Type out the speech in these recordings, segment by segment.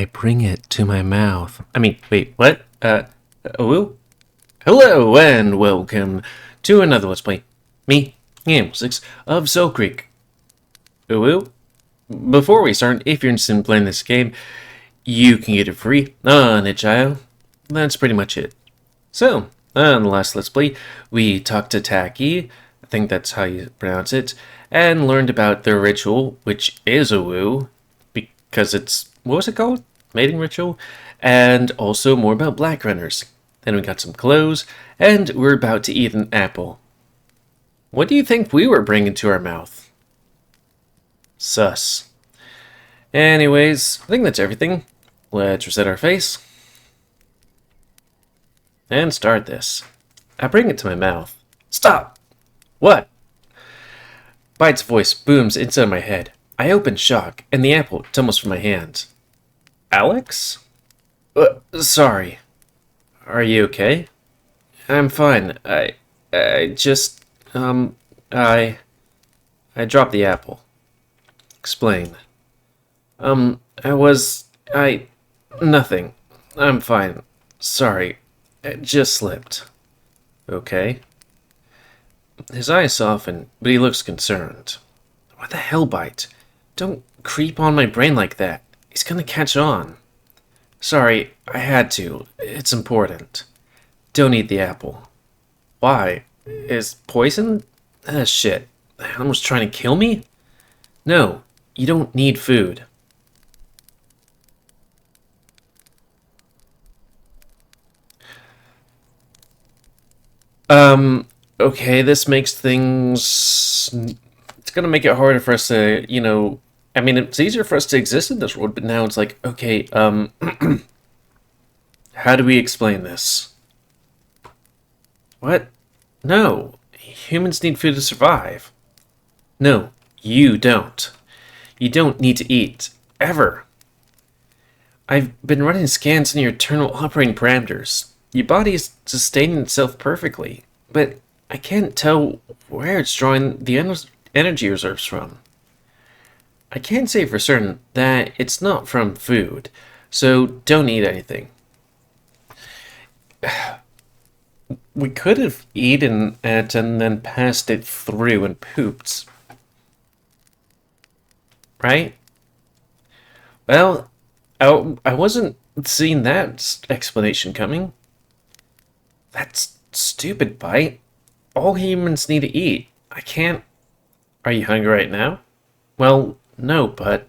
I bring it to my mouth. Wait, what? Hello? Hello and welcome to another Let's Play. Me, GamerWolfSix of Soulcreek. Hello? Before we start, if you're interested in playing this game, you can get it free on itch.io. That's pretty much it. So, on the last Let's Play, we talked to Tacky, I think that's how you pronounce it, and learned about their ritual, which is a woo, because it's, what was it called? Mating ritual? And also more about Blackrunners. Then we got some clothes, and we're about to eat an apple. What do you think we were bringing to our mouth? Sus. Anyways, I think that's everything. Let's reset our face. And start this. I bring it to my mouth. Stop! What? Bite's voice booms inside my head. I open shock, and the apple tumbles from my hand. Alex? Sorry. Are you okay? I'm fine. I dropped the apple. Explain. Nothing. I'm fine. Sorry. It just slipped. Okay. His eyes soften, but he looks concerned. What the hell, Bite? Don't creep on my brain like that. He's gonna catch on. Sorry, I had to. It's important. Don't eat the apple. Why? Is poison? Shit. The animal's trying to kill me? No, you don't need food. Okay, this makes things... It's gonna make it harder for us to, it's easier for us to exist in this world, but now it's like, okay, how do we explain this? What? No. Humans need food to survive. No, you don't. You don't need to eat. Ever. I've been running scans on your internal operating parameters. Your body is sustaining itself perfectly, but I can't tell where it's drawing the energy reserves from. I can't say for certain that it's not from food, so don't eat anything. We could have eaten it and then passed it through and pooped. Right? Well, I wasn't seeing that explanation coming. That's stupid, Bite. All humans need to eat. I can't... Are you hungry right now? Well, no, but...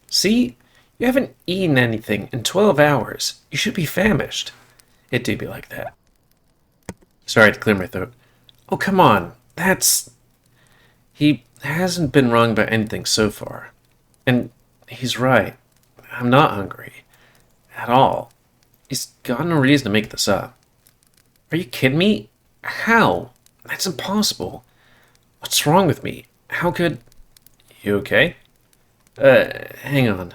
See? You haven't eaten anything in 12 hours. You should be famished. It do be like that. Sorry to clear my throat. Oh, come on. That's... He hasn't been wrong about anything so far. And he's right. I'm not hungry. At all. He's got no reason to make this up. Are you kidding me? How? That's impossible. What's wrong with me? How could... You okay? Hang on.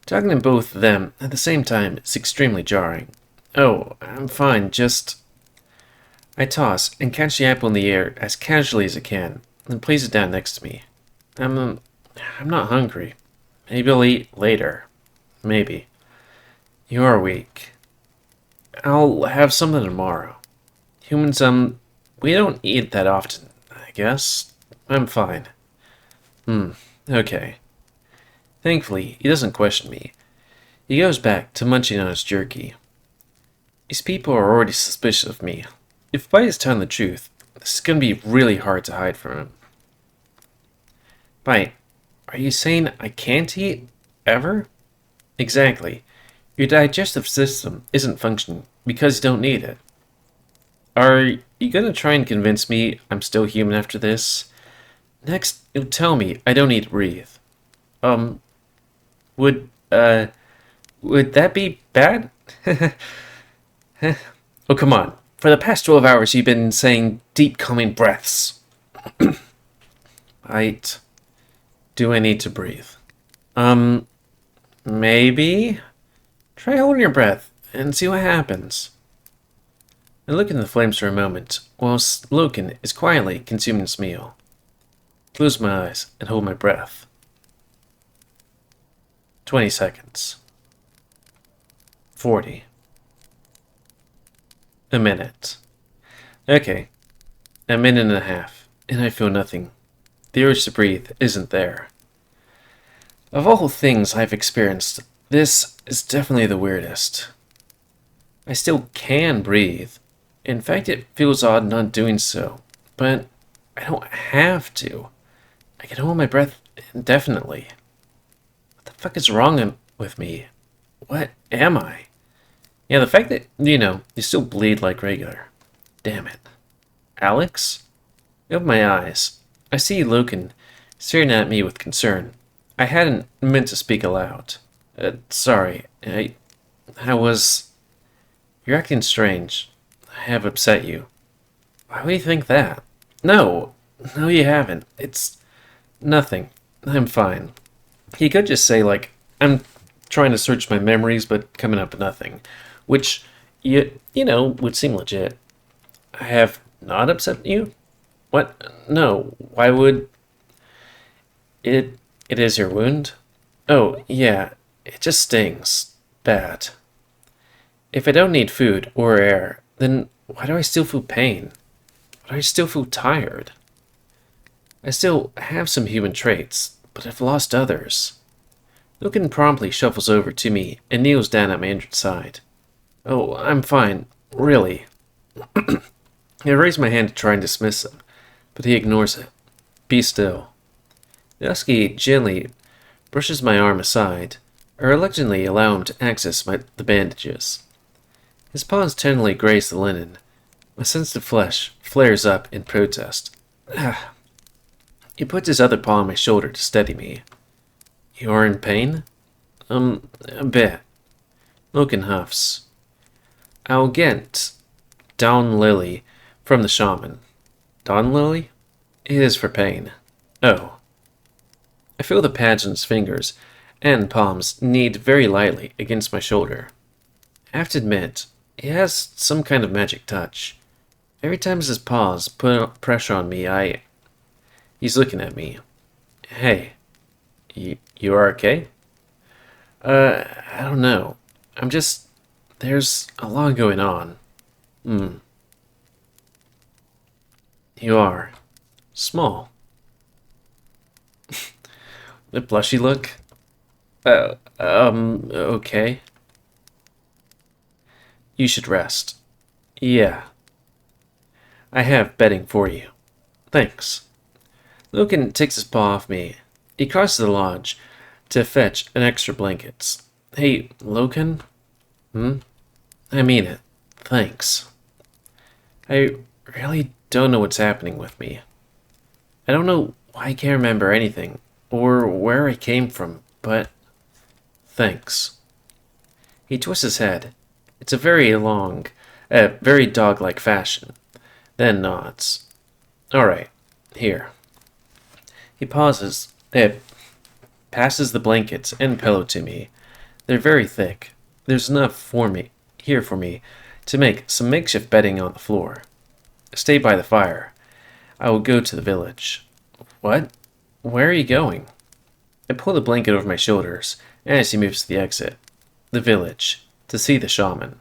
Talking to both of them at the same time is extremely jarring. Oh, I'm fine, just... I toss and catch the apple in the air as casually as I can, then place it down next to me. I'm not hungry. Maybe I'll eat later. Maybe. You're weak. I'll have something tomorrow. Humans, we don't eat that often, I guess. I'm fine. Okay. Thankfully, he doesn't question me. He goes back to munching on his jerky. These people are already suspicious of me. If Bite is telling the truth, this is going to be really hard to hide from him. Bite, are you saying I can't eat? Ever? Exactly. Your digestive system isn't functioning because you don't need it. Are you going to try and convince me I'm still human after this? Next, you'll tell me I don't need to breathe. Would that be bad? Oh, come on. For the past 12 hours, you've been saying deep, calming breaths. Right. Do I need to breathe? Maybe? Try holding your breath and see what happens. I look in the flames for a moment, whilst Loken is quietly consuming his meal. Close my eyes and hold my breath. 20 seconds. 40. A minute. Okay, a minute and a half, and I feel nothing. The urge to breathe isn't there. Of all things I've experienced, this is definitely the weirdest. I still can breathe. In fact, it feels odd not doing so, but I don't have to. I can hold my breath indefinitely. What the fuck is wrong with me? What am I? Yeah, the fact that, you still bleed like regular. Damn it. Alex? I open my eyes. I see Loken staring at me with concern. I hadn't meant to speak aloud. Sorry, I was... You're acting strange. I have upset you. Why would you think that? No, you haven't. It's nothing. I'm fine. He could just say, like, I'm trying to search my memories, but coming up with nothing. Which, would seem legit. I have not upset you? What? No. Why would... It is your wound? Oh, yeah. It just stings. Bad. If I don't need food or air, then why do I still feel pain? Why do I still feel tired? I still have some human traits, but I've lost others. Loken promptly shuffles over to me and kneels down at my injured side. Oh, I'm fine. Really. I raise my hand to try and dismiss him, but he ignores it. Be still. The husky gently brushes my arm aside, I reluctantly allow him to access the bandages. His paws tenderly graze the linen. My sensitive flesh flares up in protest. He puts his other paw on my shoulder to steady me. You are in pain? A bit. Loken huffs. I'll get Dawn Lily from the shaman. Dawn Lily? It is for pain. Oh. I feel the pads on his fingers and palms knead very lightly against my shoulder. I have to admit, he has some kind of magic touch. Every time his paws put pressure on me, He's looking at me. Hey, you are okay? I don't know. There's a lot going on. You are. Small. The blushy look? Okay. You should rest. Yeah. I have bedding for you. Thanks. Loken takes his paw off me. He crosses the lodge to fetch an extra blankets. Hey, Loken? I mean it. Thanks. I really don't know what's happening with me. I don't know why I can't remember anything, or where I came from, but thanks. He twists his head. It's a very long, very dog-like fashion, then nods. All right, here. He passes the blankets and pillow to me. They're very thick. There's enough for me to make some makeshift bedding on the floor. Stay by the fire. I will go to the village. What? Where are you going? I pull the blanket over my shoulders as he moves to the exit. The village. To see the shaman.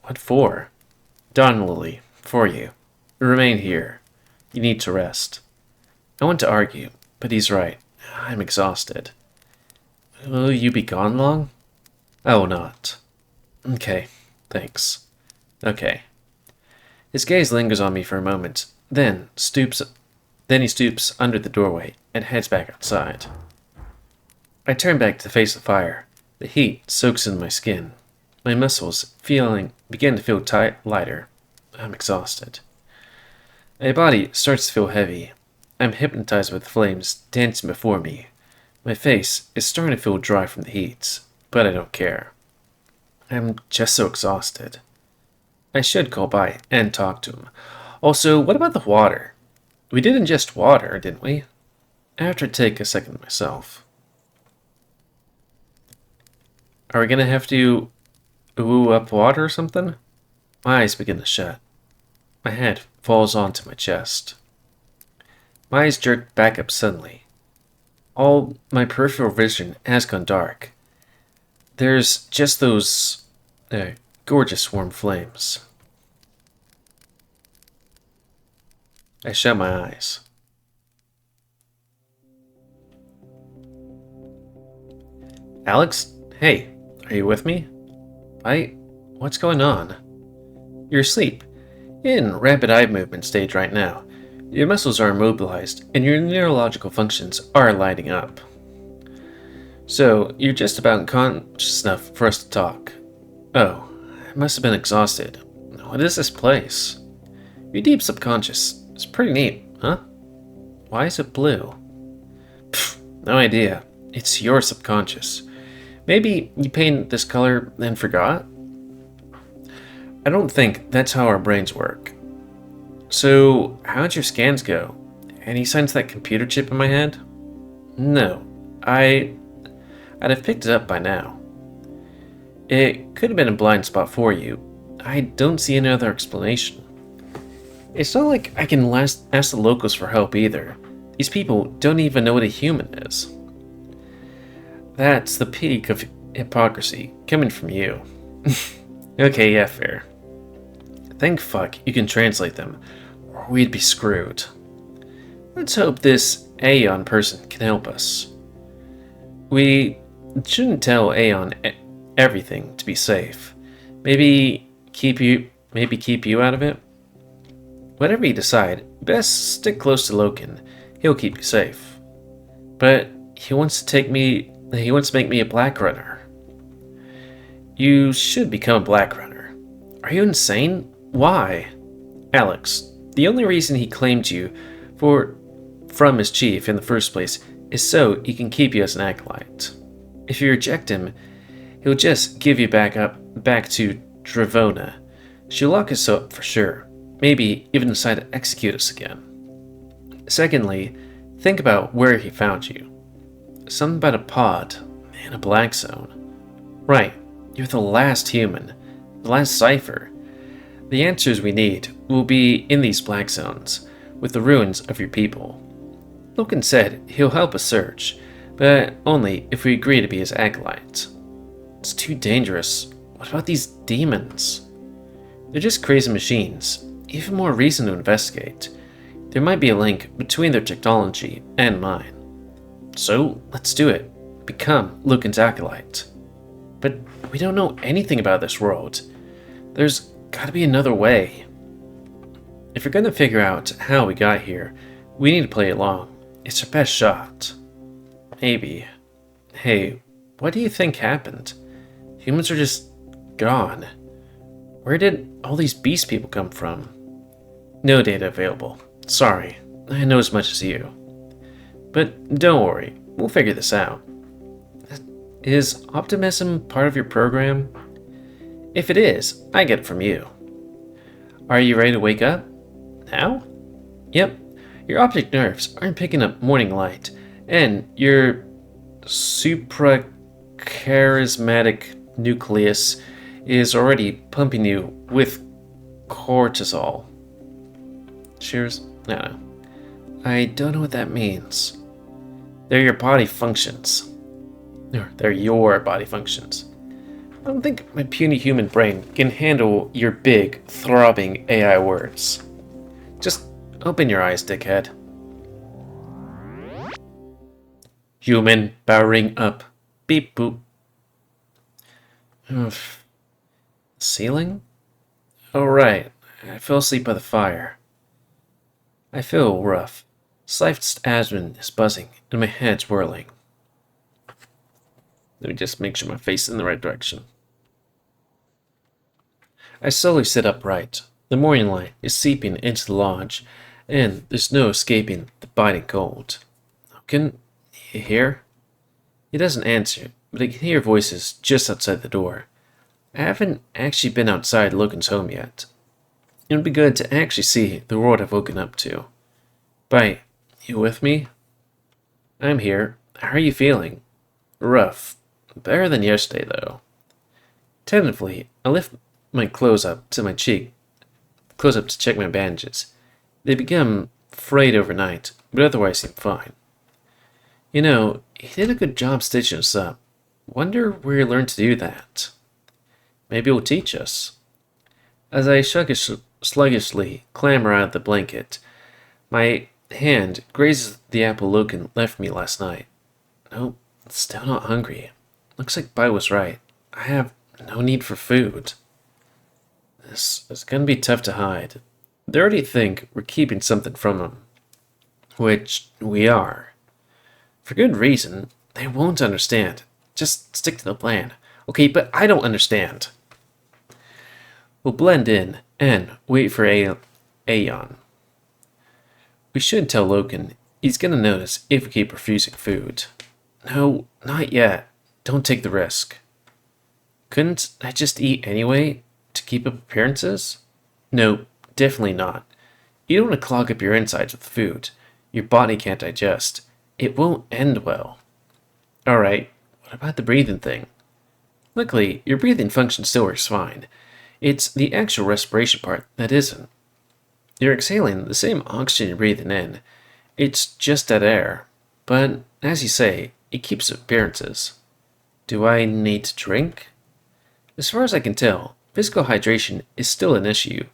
What for? Dawn Lily. For you. Remain here. You need to rest. I want to argue, but he's right. I'm exhausted. Will you be gone long? I will not. Okay. Thanks. Okay. His gaze lingers on me for a moment, then he stoops under the doorway and heads back outside. I turn back to face the fire. The heat soaks into my skin. My muscles begin to feel lighter. I'm exhausted. My body starts to feel heavy. I'm hypnotized by the flames dancing before me. My face is starting to feel dry from the heat, but I don't care. I'm just so exhausted. I should call by and talk to him. Also, what about the water? We did ingest water, didn't we? I have to take a second myself. Are we gonna have to ooh up water or something? My eyes begin to shut. My head falls onto my chest. My eyes jerk back up suddenly. All my peripheral vision has gone dark. There's just those gorgeous warm flames. I shut my eyes. Alex? Hey, are you with me? What's going on? You're asleep. In rapid eye movement stage right now. Your muscles are immobilized, and your neurological functions are lighting up. So, you're just about conscious enough for us to talk. Oh, I must have been exhausted. What is this place? Your deep subconscious. It's pretty neat, huh? Why is it blue? Pfft, no idea. It's your subconscious. Maybe you painted this color and forgot? I don't think that's how our brains work. So, how'd your scans go? Any signs of that computer chip in my head? No. I'd have picked it up by now. It could have been a blind spot for you. I don't see any other explanation. It's not like I can ask the locals for help either. These people don't even know what a human is. That's the peak of hypocrisy, coming from you. Okay, yeah, fair. Thank fuck you can translate them, or we'd be screwed. Let's hope this Aeon person can help us. We shouldn't tell Aeon everything to be safe. Maybe keep you out of it? Whatever you decide, best stick close to Loken. He'll keep you safe. But he wants to make me a Blackrunner. You should become a Blackrunner. Are you insane? Why? Alex, the only reason he claimed you from his chief in the first place is so he can keep you as an acolyte. If you reject him, he'll just give you back to Dravona. She'll lock us up for sure. Maybe even decide to execute us again. Secondly, think about where he found you. Something about a pod in a black zone. Right, you're the last human, the last cipher. The answers we need will be in these black zones, with the ruins of your people. Loken said he'll help us search, but only if we agree to be his acolytes. It's too dangerous. What about these demons? They're just crazy machines. Even more reason to investigate. There might be a link between their technology and mine. So, let's do it. Become Loken's acolyte. But we don't know anything about this world. There's gotta be another way. If we're gonna figure out how we got here, we need to play along. It's our best shot. Maybe. Hey, what do you think happened? Humans are just gone. Where did all these beast people come from? No data available. Sorry, I know as much as you. But don't worry, we'll figure this out. Is optimism part of your program? If it is, I get it from you. Are you ready to wake up? Now? Yep. Your optic nerves aren't picking up morning light, and your suprachiasmatic nucleus is already pumping you with cortisol. Cheers? No. I don't know what that means. They're your body functions. Or they're your body functions. I don't think my puny human brain can handle your big, throbbing AI words. Just open your eyes, dickhead. Human powering up. Beep boop. Oof. Ceiling? Oh right, I fell asleep by the fire. I feel rough. Sliced abdomen is buzzing, and my head's whirling. Let me just make sure my face is in the right direction. I slowly sit upright. The morning light is seeping into the lodge, and there's no escaping the biting cold. Can you hear? He doesn't answer, but I can hear voices just outside the door. I haven't actually been outside Loken's home yet. It would be good to actually see the world I've woken up to. Bite, you with me? I'm here. How are you feeling? Rough. Better than yesterday, though. Tentatively, I lift my clothes up to check my bandages. They become frayed overnight, but otherwise seem fine. You know, he did a good job stitching us up. Wonder where he learned to do that. Maybe it'll teach us. As I sluggishly clamber out of the blanket, my hand grazes the apple Loken left me last night. Nope, still not hungry. Looks like Bai was right. I have no need for food. This is gonna be tough to hide. They already think we're keeping something from them. Which we are. For good reason. They won't understand. Just stick to the plan. Okay, but I don't understand. We'll blend in and wait for Aeon. We should tell Loken. He's gonna notice if we keep refusing food. No, not yet. Don't take the risk. Couldn't I just eat anyway to keep up appearances? No, definitely not. You don't want to clog up your insides with food. Your body can't digest. It won't end well. Alright, what about the breathing thing? Luckily, your breathing function still works fine. It's the actual respiration part that isn't. You're exhaling the same oxygen you're breathing in. It's just dead air. But, as you say, it keeps up appearances. Do I need to drink? As far as I can tell, physical hydration is still an issue.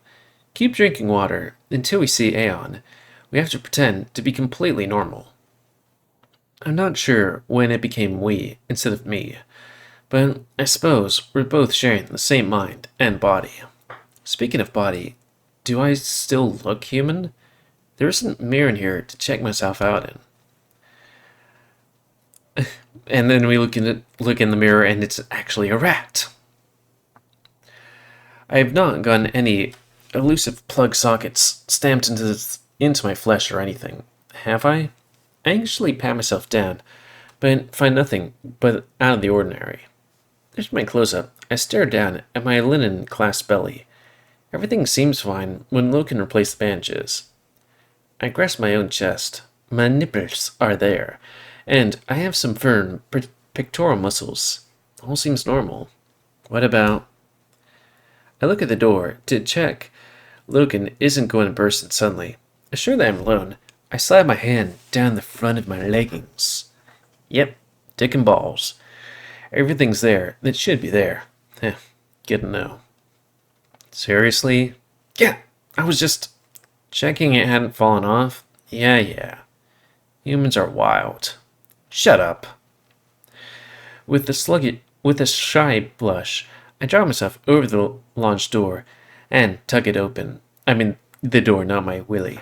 Keep drinking water until we see Aeon. We have to pretend to be completely normal. I'm not sure when it became we instead of me, but I suppose we're both sharing the same mind and body. Speaking of body, do I still look human? There isn't a mirror in here to check myself out in. And then we look in the mirror and it's actually a rat. I have not gotten any illusive plug sockets stamped into my flesh or anything, have I? I actually pat myself down, but find nothing but out of the ordinary. There's my close-up. I stare down at my linen-clasped belly. Everything seems fine when Loken replaced the bandages. I grasp my own chest. My nipples are there, and I have some firm pectoral muscles. All seems normal. What about... I look at the door to check Loken isn't going to burst in suddenly. Assured that I'm alone, I slide my hand down the front of my leggings. Yep, dick and balls. Everything's there that should be there. Good to know. Seriously? Yeah, I was just checking it hadn't fallen off. Yeah. Humans are wild. Shut up. With a shy blush, I draw myself over the lounge door and tug it open. I mean, the door, not my willy.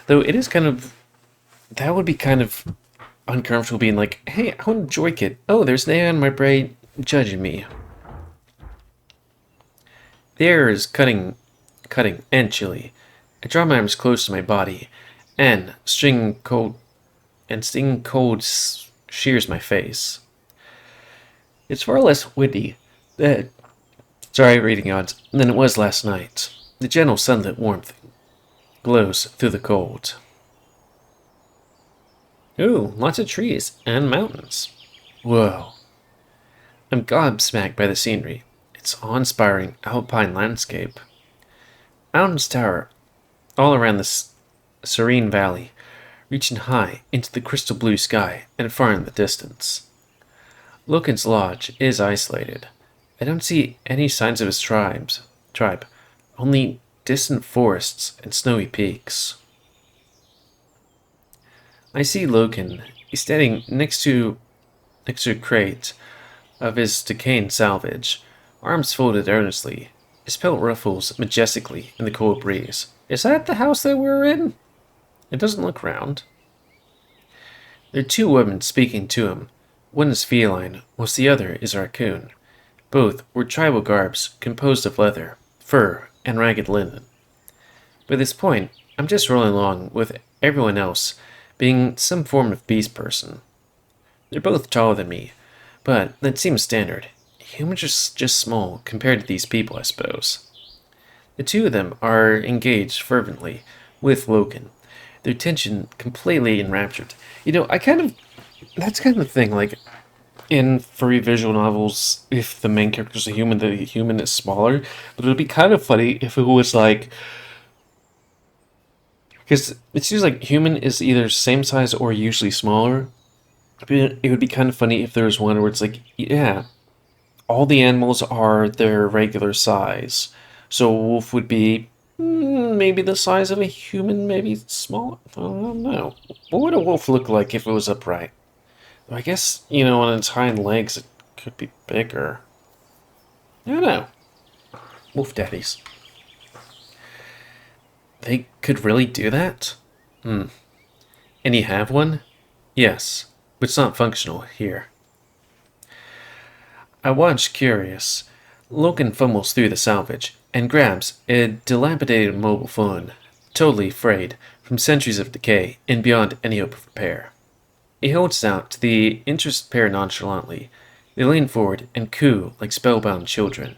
Though it is that would be kind of uncomfortable being like, hey, I want to joik it. Oh, there's Naya on my braid judging me. The air is cutting and chilly. I draw my arms close to my body, and stinging cold shears my face. It's far less windy than reading odds than it was last night. The gentle sunlit warmth glows through the cold. Ooh, lots of trees and mountains. Whoa. I'm gobsmacked by the scenery. It's awe-inspiring alpine landscape. Mountains tower all around this serene valley, reaching high into the crystal blue sky and far in the distance. Loken's lodge is isolated. I don't see any signs of his tribe, only distant forests and snowy peaks. I see Loken. He's standing next to a crate of his decaying salvage, arms folded earnestly. His pelt ruffles majestically in the cold breeze. Is that the house that we're in? It doesn't look round. There are two women speaking to him. One is feline, whilst the other is raccoon. Both were tribal garbs composed of leather, fur, and ragged linen. By this point, I'm just rolling along with everyone else being some form of beast person. They're both taller than me, but that seems standard. Humans are just small compared to these people, I suppose. The two of them are engaged fervently with Loken, their attention completely enraptured. That's kind of the thing, like, in furry visual novels, if the main character is a human, the human is smaller, but it would be kind of funny if it was like, because it seems like human is either same size or usually smaller. But it would be kind of funny if there was one where it's like, yeah, all the animals are their regular size. So a wolf would be maybe the size of a human, maybe smaller. I don't know. What would a wolf look like if it was upright? I guess, on its hind legs it could be bigger. I don't know. Wolf daddies. They could really do that? And you have one? Yes, but it's not functional here. I watch curious. Loken fumbles through the salvage and grabs a dilapidated mobile phone, totally frayed from centuries of decay and beyond any hope of repair. He holds it out to the interested pair nonchalantly. They lean forward and coo like spellbound children.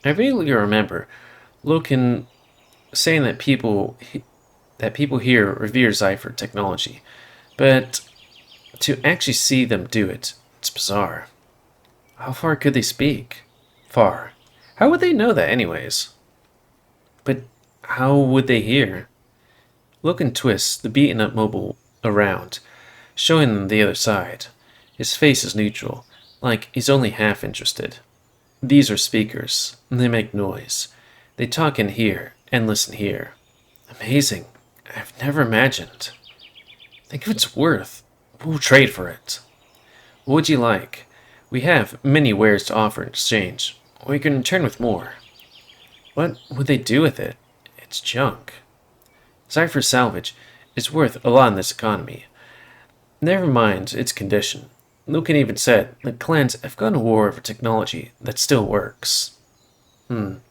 I vaguely remember Loken saying that people here revere Zypher technology, but to actually see them do it, it's bizarre. How far could they speak? Far. How would they know that anyways? But how would they hear? Loken twists the beaten up mobile around, showing them the other side. His face is neutral, like he's only half interested. These are speakers. They make noise. They talk in here and listen here. Amazing. I've never imagined. Think of its worth. We'll trade for it. What would you like? We have many wares to offer in exchange, or you can return with more. What would they do with it? It's junk. Zypher's salvage is worth a lot in this economy. Never mind its condition. Loken even said that clans have gone to war over technology that still works. I'm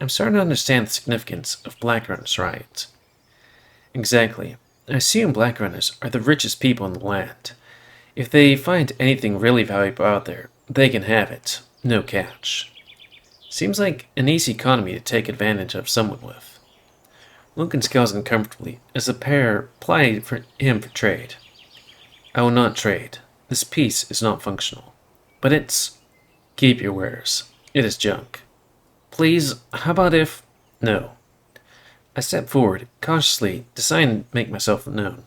starting to understand the significance of Blackrunners, right? Exactly. I assume Blackrunners are the richest people in the land. If they find anything really valuable out there, they can have it. No catch. Seems like an easy economy to take advantage of someone with. Loken scowls uncomfortably as the pair ply for him for trade. I will not trade. This piece is not functional. But it's... Keep your wares. It is junk. Please, how about if... No. I step forward, cautiously, deciding to make myself known.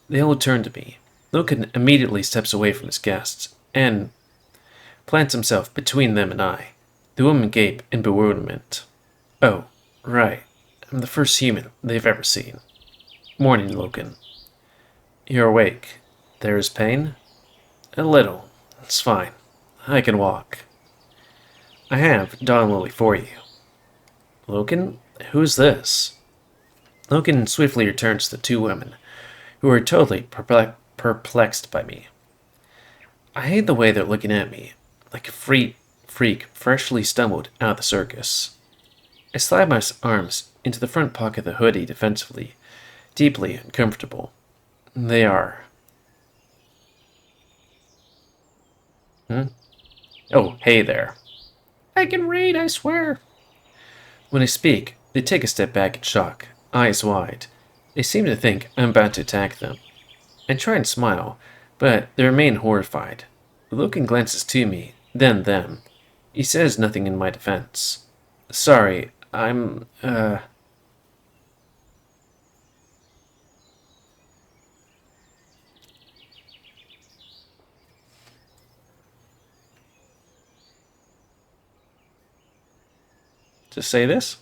They all turn to me. Loken immediately steps away from his guests, and plants himself between them and I. The women gape in bewilderment. Oh, right. I'm the first human they've ever seen. Morning, Loken. You're awake. There is pain? A little. It's fine. I can walk. I have Dawn Lily for you. Loken? Who's this? Loken swiftly returns to the two women, who are totally perplexed by me. I hate the way they're looking at me, like a freak freshly stumbled out of the circus. I slide my arms into the front pocket of the hoodie defensively, deeply uncomfortable. They are. Oh, hey there. I can read, I swear. When I speak, they take a step back in shock, eyes wide. They seem to think I'm about to attack them. I try and smile, but they remain horrified. Loken glances to me, then them. He says nothing in my defense. Sorry, I'm, to say this?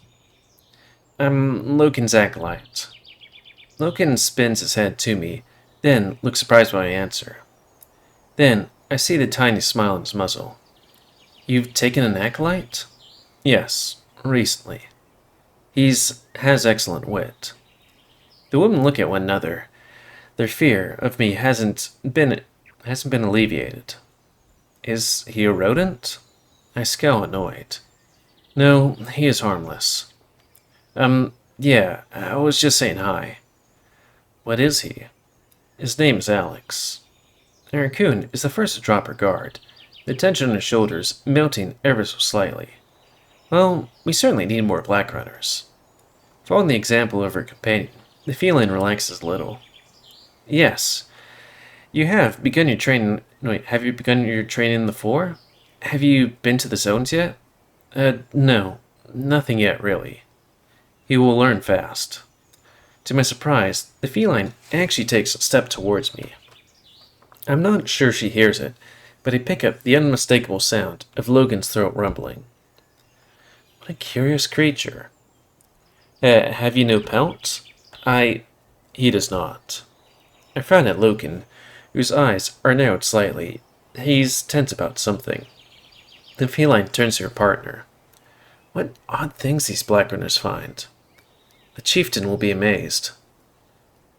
I'm Loken's acolyte. Loken spins his head to me, then looks surprised by my answer. Then I see the tiny smile on his muzzle. You've taken an acolyte? Yes, recently. Has excellent wit. The women look at one another. Their fear of me hasn't been alleviated. Is he a rodent? I scowl annoyed. No, he is harmless. Yeah, I was just saying hi. What is he? His name is Alex. The raccoon is the first to drop her guard, the tension on her shoulders melting ever so slightly. Well, we certainly need more Blackrunners. Following the example of her companion, the feline relaxes a little. Yes. You have begun your training... Wait, have you begun your training in the floor? Have you been to the zones yet? No. Nothing yet, really. He will learn fast. To my surprise, the feline actually takes a step towards me. I'm not sure she hears it, but I pick up the unmistakable sound of Logan's throat rumbling. What a curious creature. Have you no pelts? He does not. I frown at Loken, whose eyes are narrowed slightly. He's tense about something. The feline turns to her partner. What odd things these Blackrunners find. The chieftain will be amazed.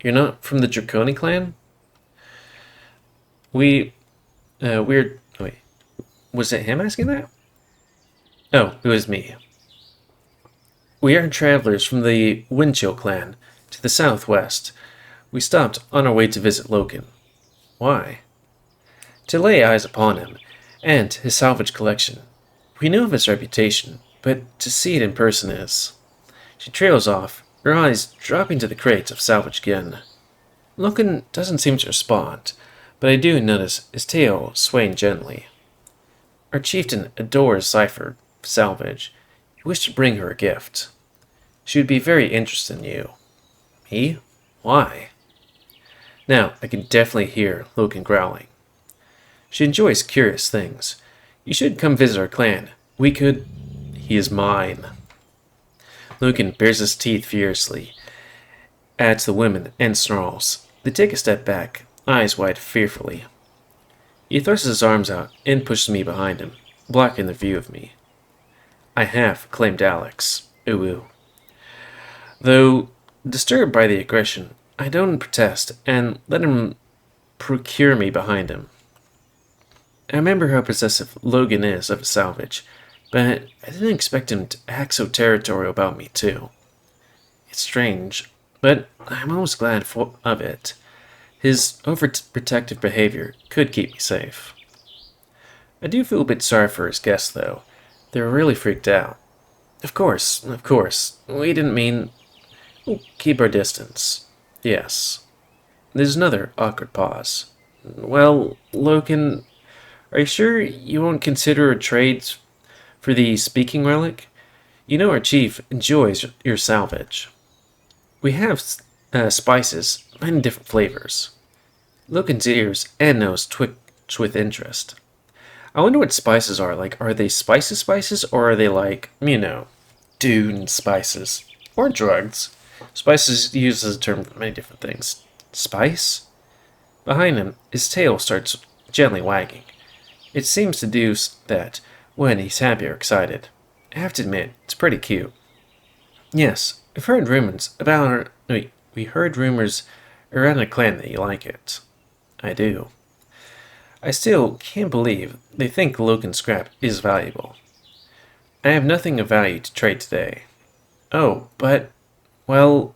You're not from the Draconi clan? Wait. Was it him asking that? Oh, it was me. We are travelers from the Windchill clan to the southwest. We stopped on our way to visit Loken. Why? To lay eyes upon him, and his salvage collection. We knew of his reputation, but to see it in person is... She trails off, her eyes dropping to the crates of salvage again. Loken doesn't seem to respond, but I do notice his tail swaying gently. Our chieftain adores cipher salvage. He wished to bring her a gift. She would be very interested in you. Me? Why? Now, I can definitely hear Loken growling. She enjoys curious things. You should come visit our clan. We could... He is mine. Loken bares his teeth furiously, adds the women, and snarls. They take a step back, eyes wide fearfully. He thrusts his arms out and pushes me behind him, blocking the view of me. I half claimed Alex. Ooh. Though disturbed by the aggression, I don't protest and let him procure me behind him. I remember how possessive Logan is of salvage, but I didn't expect him to act so territorial about me too. It's strange, but I'm almost glad of it. His overprotective behavior could keep me safe. I do feel a bit sorry for his guests, though. They were really freaked out. Of course. We didn't mean... We'll keep our distance. Yes. There's another awkward pause. Well, Loken, are you sure you won't consider a trade for the speaking relic? You know our chief enjoys your salvage. We have spices, many different flavors. Loken's ears and nose twitch with interest. I wonder what spices are. Like, are they spices, or are they like, Dune spices? Or drugs? Spices used as a term for many different things. Spice? Behind him, his tail starts gently wagging. It seems to do that when he's happy or excited. I have to admit, it's pretty cute. Yes, we've heard rumors about we heard rumors around the clan that you like it. I do. I still can't believe they think Loken scrap is valuable. I have nothing of value to trade today. Oh, but, we'll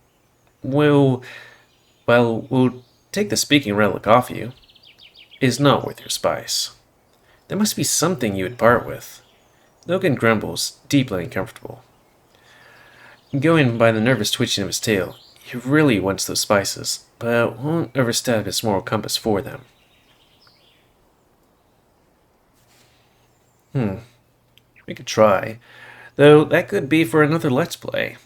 take the speaking relic off you. It is not worth your spice. There must be something you would part with. Loken grumbles, deeply uncomfortable. Going by the nervous twitching of his tail, he really wants those spices, but won't overstep his moral compass for them. We could try, though that could be for another Let's Play.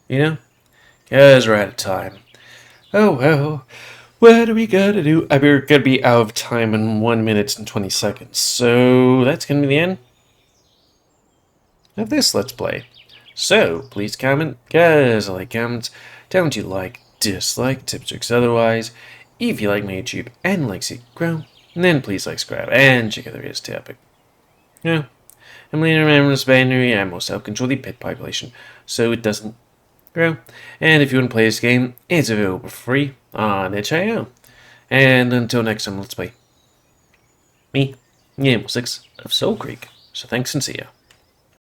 Because we're out of time. Oh well, what are we gonna do? We're gonna be out of time in 1 minute and 20 seconds, so that's gonna be the end of this Let's Play. So, please comment, guys. I like comments. Tell me what you like, dislike, tips, tricks, otherwise. If you like my YouTube and like see it grow, then please like, subscribe, and check out the videos topic. I'm leading a remnants binary and will self-control the pet population so it doesn't grow. And if you want to play this game, it's available for free on itch.io. And until next time, let's play me, GamerWolfSix of Soulcreek. So thanks and see ya.